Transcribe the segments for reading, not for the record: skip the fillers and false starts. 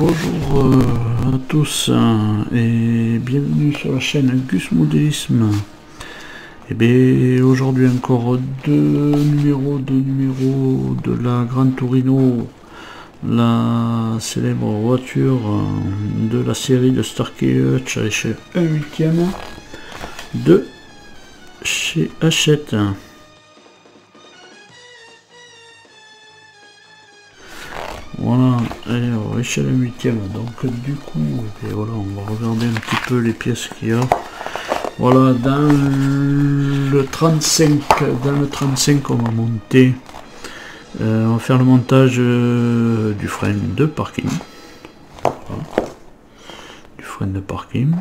Bonjour à tous et bienvenue sur la chaîne Gus Modélisme. Et bien aujourd'hui encore deux numéros de la Gran Torino, la célèbre voiture de la série de Starkey Hutch à l'échelle 1/8 de chez Hachette. Voilà, alors échelle 1/8, donc du coup, et voilà, on va regarder un petit peu les pièces qu'il y a. Voilà, dans le 35, on va monter, on va faire le montage du frein de parking. Voilà. Du frein de parking.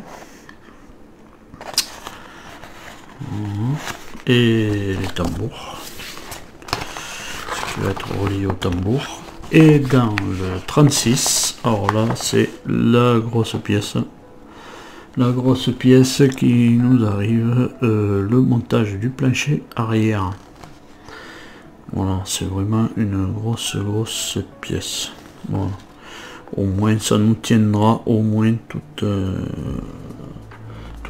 Voilà. Et les tambours. Ce qui va être relié au tambour. Et dans le 36, alors là c'est la grosse pièce qui nous arrive, le montage du plancher arrière. Voilà, c'est vraiment une grosse pièce. Voilà. Au moins ça nous tiendra au moins tout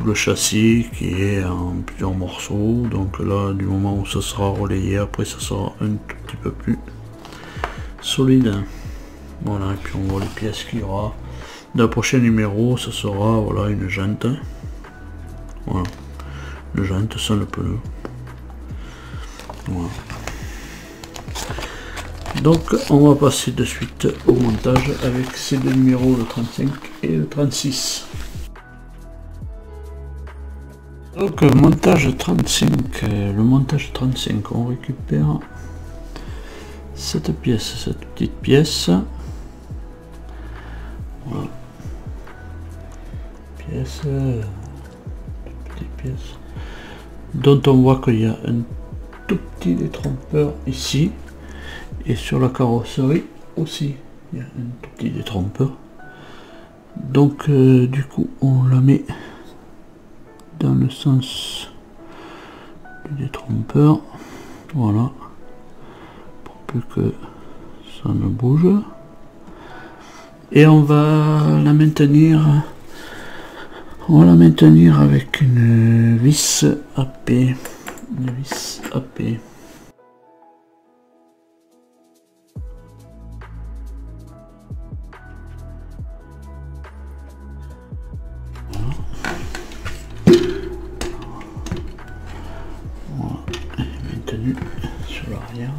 le châssis qui est en plusieurs morceaux. Donc là, du moment où ça sera relayé, après ça sera un tout petit peu plus solide. Voilà, et puis on voit les pièces qu'il y aura. Dans le prochain numéro, ce sera voilà une jante. Voilà, le jante sans le pneu. Voilà. Donc on va passer de suite au montage avec ces deux numéros, le 35 et le 36. Donc montage 35, le montage 35, on récupère cette petite pièce, voilà. Petite pièce, dont on voit qu'il y a un tout petit détrompeur ici, et sur la carrosserie aussi, il y a un tout petit détrompeur. Donc du coup, on la met dans le sens du détrompeur, voilà. Plus que ça ne bouge, et on va la maintenir avec une vis AP, Voilà. Voilà, maintenue sur l'arrière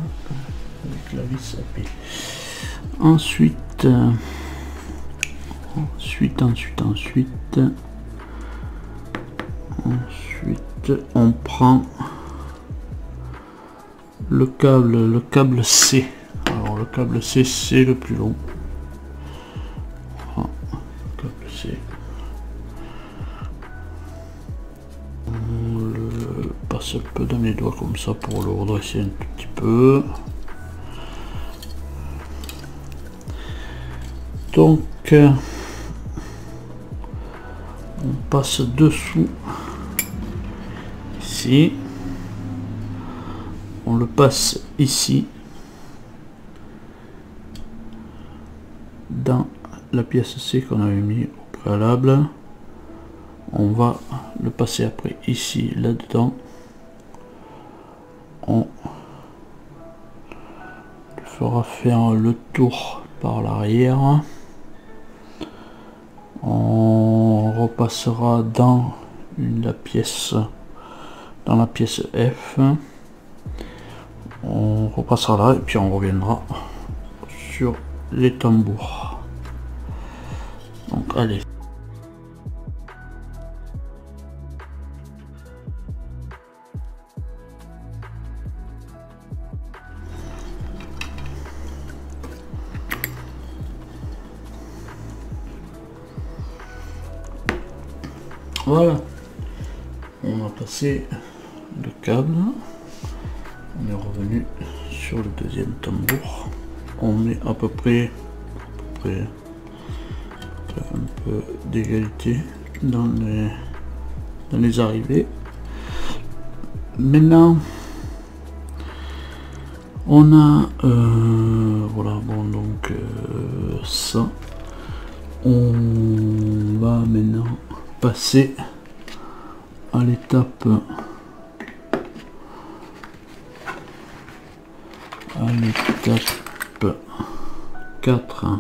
avec la vis AP. Ensuite on prend le câble C. Alors le câble C, c'est le plus long. Voilà, le câble C. On le passe un peu dans les doigts comme ça pour le redresser un tout petit peu. Donc on passe dessous ici, on le passe ici dans la pièce C qu'on avait mis au préalable. On va le passer après ici, là dedans. On lui fera faire le tour par l'arrière. On repassera dans la pièce F, on repassera là et puis on reviendra sur les tambours. Donc allez, voilà, on a passé le câble, on est revenu sur le deuxième tambour, on met à peu près un peu d'égalité dans les arrivées. Maintenant on a voilà, bon, donc ça On va maintenant passer à l'étape 4.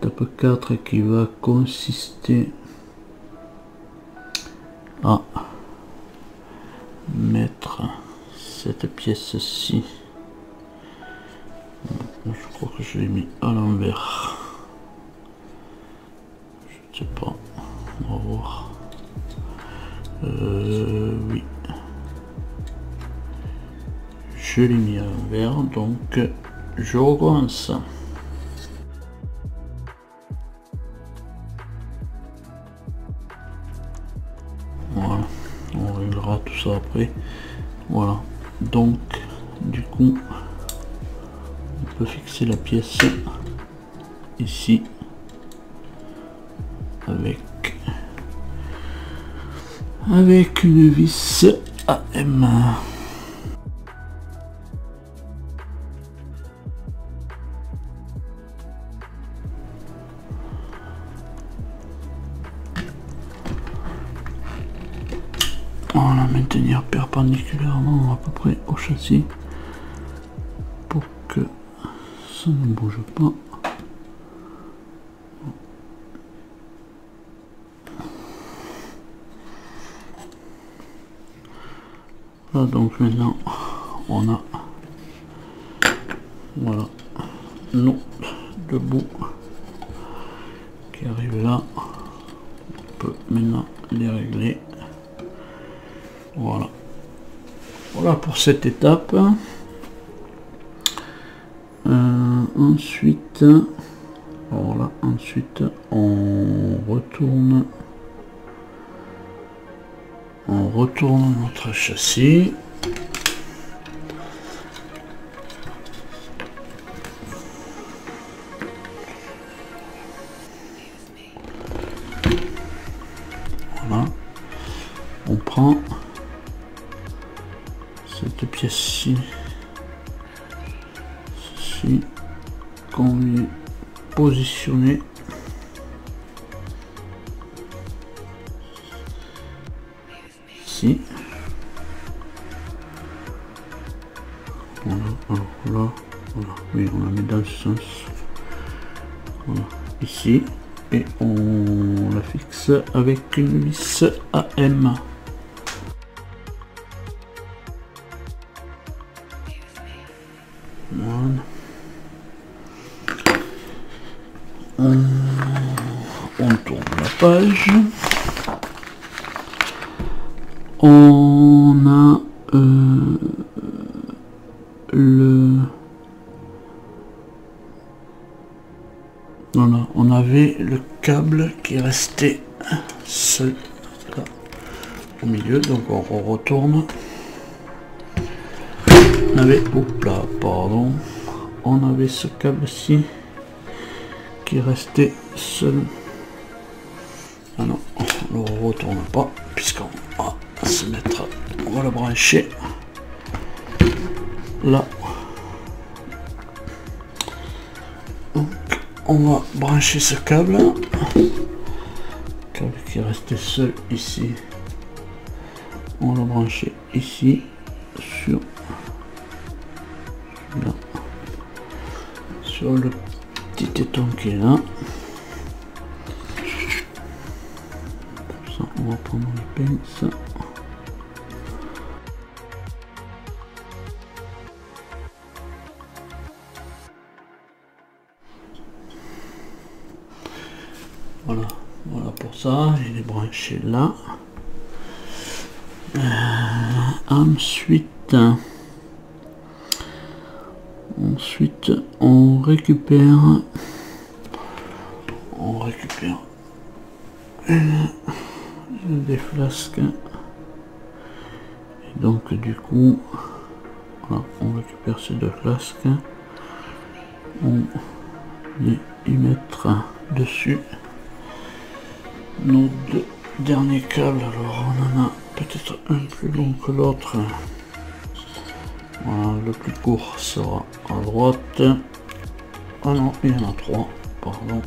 Étape 4 qui va consister à mettre cette pièce-ci. Je crois que je l'ai mis à l'envers. Je sais pas. On va voir. Oui. Je l'ai mis à l'envers, donc je recommence. Voilà, on réglera tout ça après. Voilà, donc du coup on peut fixer la pièce ici avec une vis AM. On va la maintenir perpendiculairement à peu près au châssis pour que ça ne bouge pas. Là donc maintenant on a voilà nos deux bouts qui arrivent là. On peut maintenant les régler. Voilà. Voilà pour cette étape. Ensuite, voilà, ensuite on retourne notre châssis. Voilà, on prend cette pièce-ci, ceci, qu'on vient positionner ici. Voilà, alors là, voilà, oui, on la met dans ce sens. Voilà, ici, et on la fixe avec une vis AM. Voilà. On tourne la page. On a voilà, on avait le câble qui restait seul là au milieu, donc on retourne. On avait, pardon, on avait ce câble-ci qui restait seul. Ah non, on ne retourne pas puisqu'on va se mettre, on va le brancher là. Donc on va brancher ce câble qui restait seul ici. On va le brancher ici sur là, sur le petit téton qui est là. Comme ça, on va prendre une pince. Voilà, voilà pour ça, il est branché là. Ensuite on récupère des flasques et donc du coup voilà, on récupère ces deux flasques, on vient y mettre dessus nos deux derniers câbles. Alors on en a peut-être un plus long que l'autre. Voilà, le plus court sera à droite. Ah non, il y en a trois, pardon.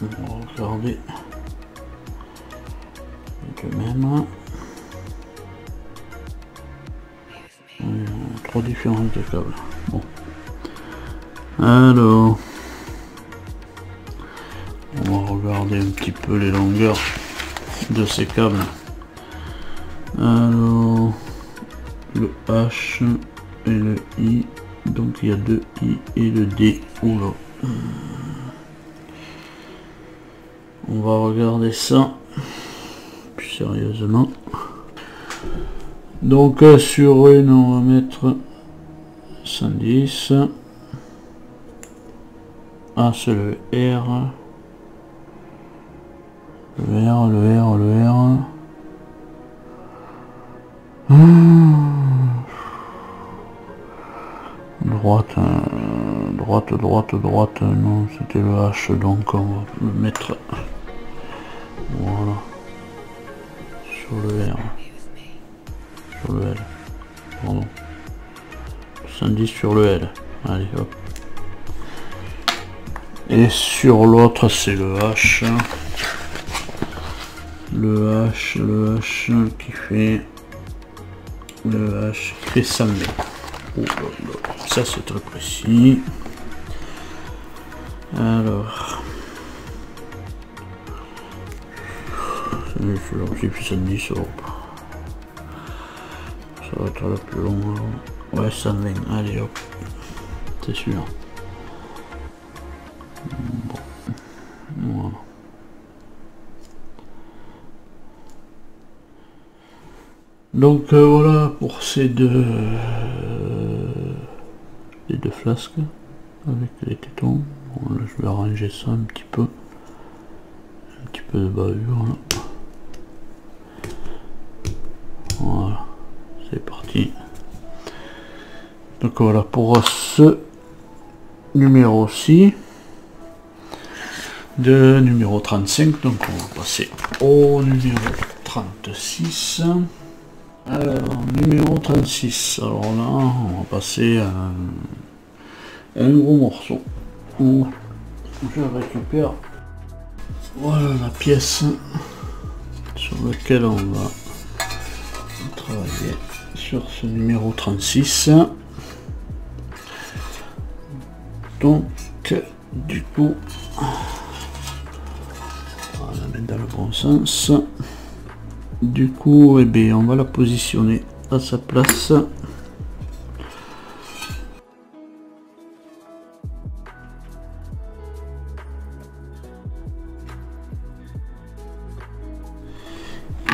On va regarder le même. Trois différences de câbles. Bon. Alors, on va regarder un petit peu les longueurs de ces câbles. Alors, le H et le I, donc il y a deux I et le D. Oula. On va regarder ça plus sérieusement. Donc sur une on va mettre 110. Ah, c'est le R. Le R. Droite, non, c'était le H, donc on va le mettre, voilà, sur le R, sur le L, pardon, 110 sur le L, allez hop, et sur l'autre c'est le H, qui fait, le H qui fait 100 mètres. Oh, ça c'est très précis. Alors, j'ai plus 110, ça va être la plus longue. Ouais, 120, allez hop, c'est sûr. Bon, voilà. Donc voilà pour ces deux flasques avec les tétons. Bon, là, je vais arranger ça un petit peu de bavure là. Voilà, c'est parti. Donc voilà pour ce numéro-ci de numéro 35. Donc on va passer au numéro 36. Alors numéro 36, alors là on va passer à un gros morceau où je récupère, voilà, la pièce sur laquelle on va travailler sur ce numéro 36. Donc du coup on va la mettre dans le bon sens. Du coup, eh bien, on va la positionner à sa place.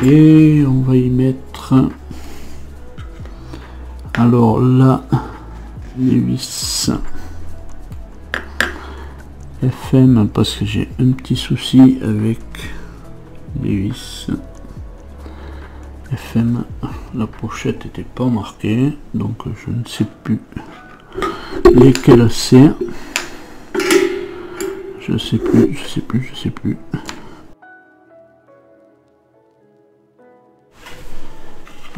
Et on va y mettre, alors là, les vis FM, parce que j'ai un petit souci avec les vis FM, la pochette n'était pas marquée, donc je ne sais plus lesquelles c'est. Je sais plus.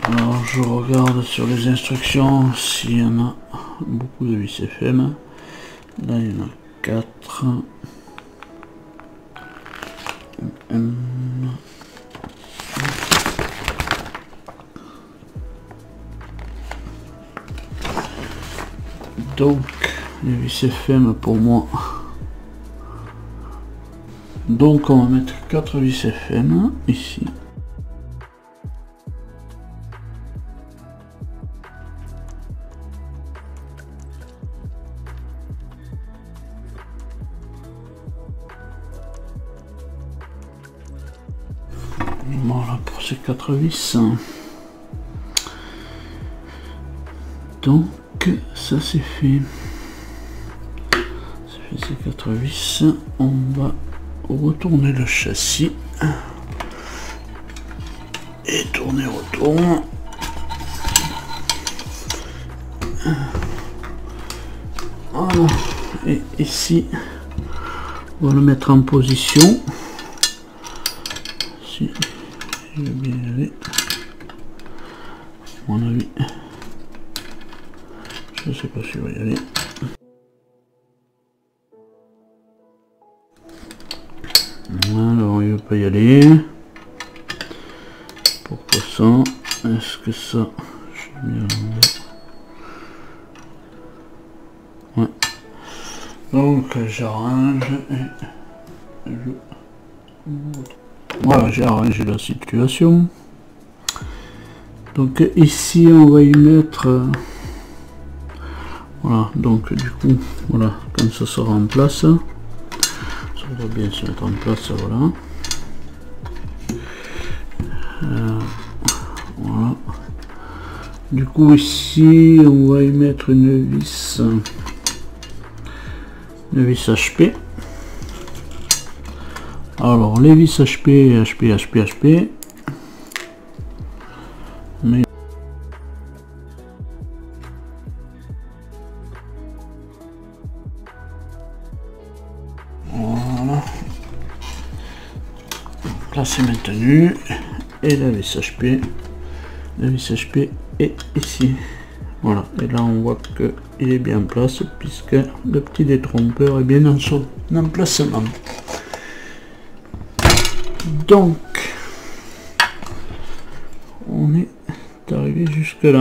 Alors je regarde sur les instructions s'il y en a beaucoup de vis FM. Là il y en a 4. Donc les vis FM pour moi. Donc on va mettre 4 vis FM ici. Voilà pour ces 4 vis. Donc ça c'est fait. Ça fait ces 4 vis. On va retourner le châssis et tourner autour. Voilà. Et ici on va le mettre en position. Si je vais bien y aller, à mon avis, je sais pas si je vais y aller. pas y aller. Pourquoi ça? Est-ce que ça... je mets à l'envers. Ouais. Donc j'arrange et voilà, j'ai arrangé la situation. Donc ici on va y mettre voilà, donc du coup voilà, comme ça sera en place, ça va bien se mettre en place, voilà. Voilà. Du coup ici on va y mettre une vis HP. Alors les vis HP, mais voilà, place est maintenue et la vis HP est ici. Voilà, et là on voit que il est bien en place puisque le petit détrompeur est bien dans son emplacement. Donc on est arrivé jusque là,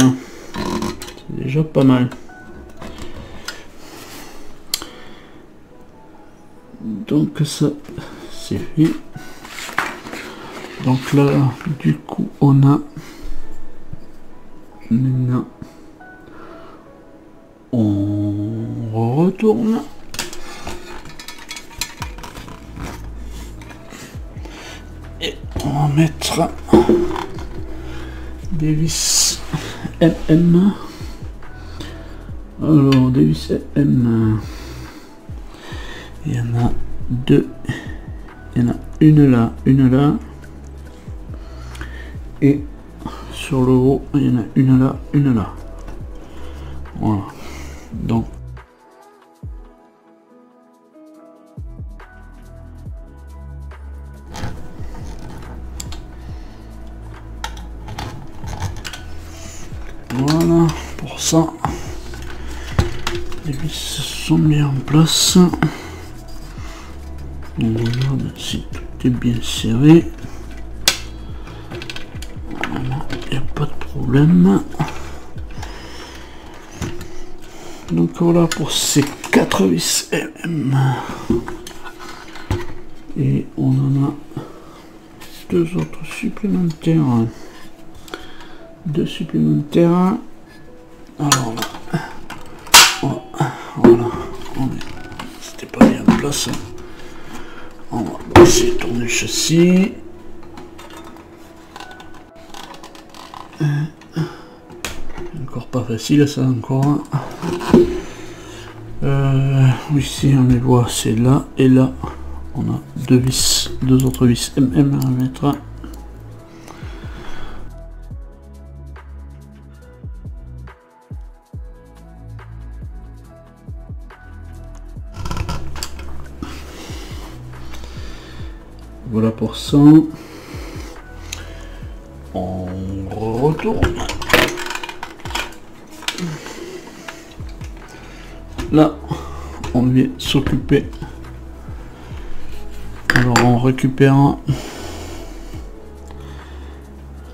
c'est déjà pas mal. Donc ça c'est fait. Donc là du coup on a maintenant, on retourne et on va mettre des vis MM. Alors des vis MM, il y en a deux, il y en a une là et sur le haut il y en a une là, voilà. Donc voilà, pour ça les vis sont bien en place. On regarde si tout est bien serré. Il n'y a pas de problème. Donc voilà pour ces 4 vis MM. Et on en a deux autres supplémentaires. Deux supplémentaires. Alors là, voilà, c'était pas bien en place. On va essayer de tourner le châssis. Encore pas facile ça encore. Ici on les voit, c'est là et là. On a deux autres vis MM à mettre. Voilà pour ça. On retourne. Là, on vient s'occuper. Alors on récupère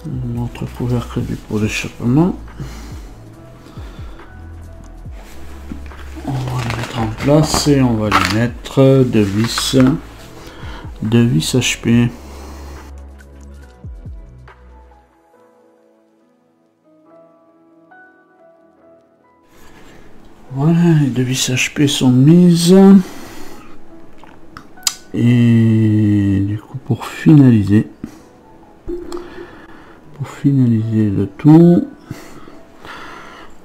notre couvercle du pot d'échappement. On va le mettre en place et on va lui mettre deux vis HP. Voilà, les deux vis HP sont mises. Et du coup pour finaliser le tout,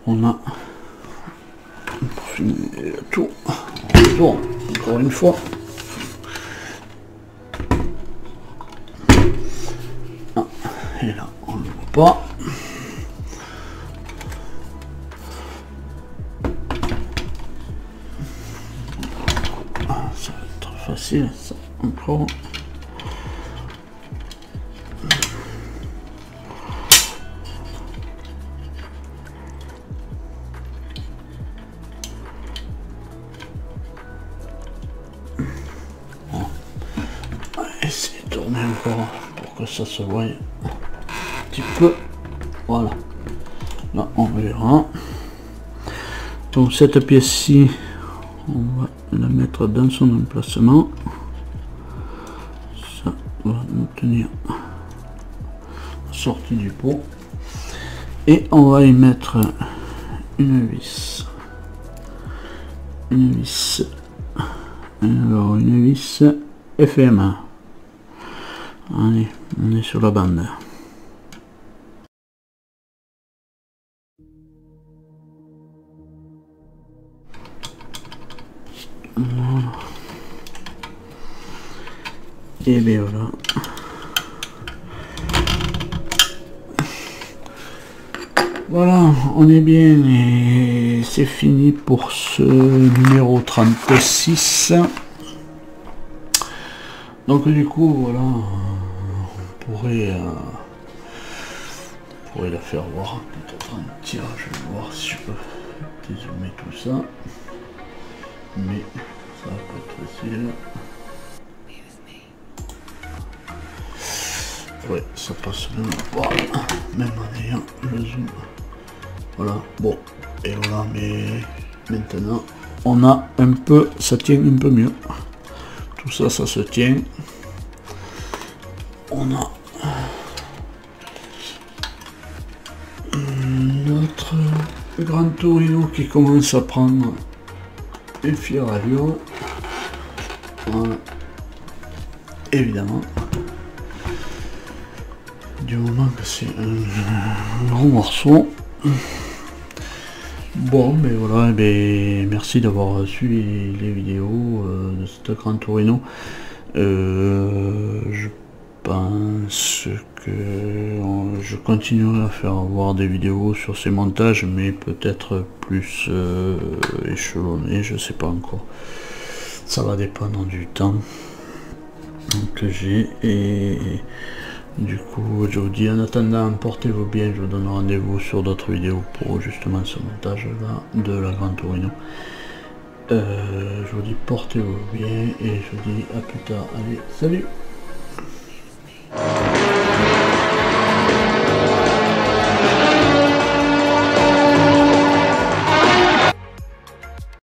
on a on retourne encore une fois. Ah, et là on ne le voit pas. Ça va être facile, ça encore. Essayer de tourner encore pour que ça se voie un petit peu. Voilà, là on verra. Donc cette pièce-ci, on va la mettre dans son emplacement. Ça va nous tenir la sortie du pot. Et on va y mettre une vis. Une vis. Alors une vis FM. Allez, on est sur la bande. Voilà. Et bien voilà. Voilà, on est bien et c'est fini pour ce numéro 36. Donc du coup, voilà, on pourrait la faire voir, peut-être un tirage, je vais voir si je peux dézoomer tout ça. Mais ça va pas être facile. Ouais, ça passe même pas, même en ayant le zoom. Voilà, bon, et voilà, mais maintenant on a un peu, ça tient un peu mieux. Tout ça, ça se tient. On a notre Gran Torino qui commence à prendre une fière allure. Voilà, évidemment. Du moment que c'est un gros morceau. Bon, mais voilà, merci d'avoir suivi les vidéos de cette Gran Torino. Je pense que je continuerai à faire voir des vidéos sur ces montages, mais peut-être plus échelonnés, je sais pas encore. Ça va dépendre du temps que j'ai, et du coup je vous dis en attendant, portez-vous bien, je vous donne rendez-vous sur d'autres vidéos pour justement ce montage là de la Gran Torino. Je vous dis portez-vous bien et je vous dis à plus tard, allez salut.